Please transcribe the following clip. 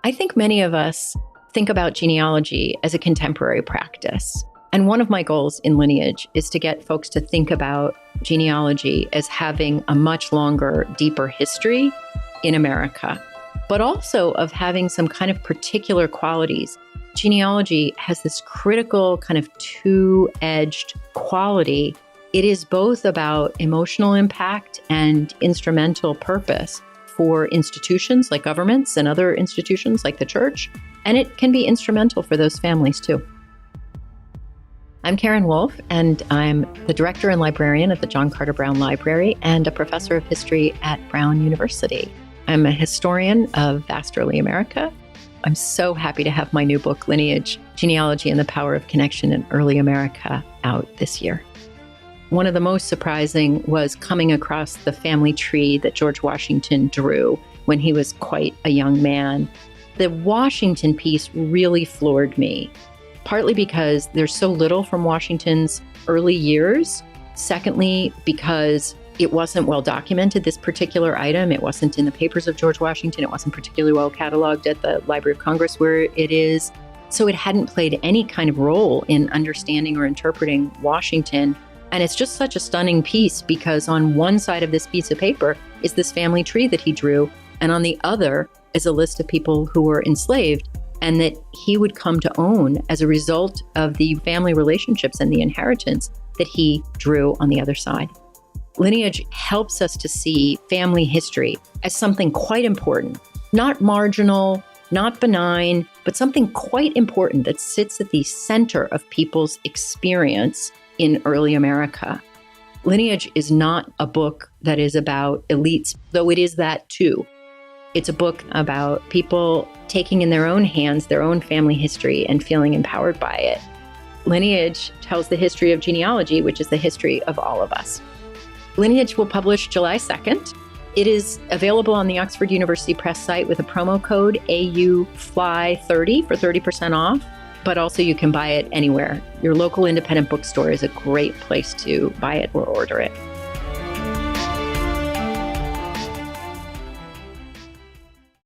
I think many of us think about genealogy as a contemporary practice. And one of my goals in Lineage is to get folks to think about genealogy as having a much longer, deeper history in America, but also of having some kind of particular qualities. Genealogy has this critical kind of two-edged quality. It is both about emotional impact and instrumental purpose for institutions like governments and other institutions like the church, and it can be instrumental for those families too. I'm Karen Wolf, and I'm the director and librarian at the John Carter Brown Library and a professor of history at Brown University. I'm a historian of vast early America. I'm so happy to have my new book, Lineage, Genealogy and the Power of Connection in Early America, out this year. One of the most surprising was coming across the family tree that George Washington drew when he was quite a young man. The Washington piece really floored me, partly because there's so little from Washington's early years. Secondly, because it wasn't well documented, this particular item. It wasn't in the papers of George Washington. It wasn't particularly well cataloged at the Library of Congress where it is. So it hadn't played any kind of role in understanding or interpreting Washington. And it's just such a stunning piece because on one side of this piece of paper is this family tree that he drew, and on the other is a list of people who were enslaved and that he would come to own as a result of the family relationships and the inheritance that he drew on the other side. Lineage helps us to see family history as something quite important, not marginal, not benign, but something quite important that sits at the center of people's experience in early America. Lineage is not a book that is about elites, though it is that too. It's a book about people taking in their own hands their own family history and feeling empowered by it. Lineage tells the history of genealogy, which is the history of all of us. Lineage will publish July 2nd. It is available on the Oxford University Press site with a promo code AUFLY30 for 30% off, but also you can buy it anywhere. Your local independent bookstore is a great place to buy it or order it.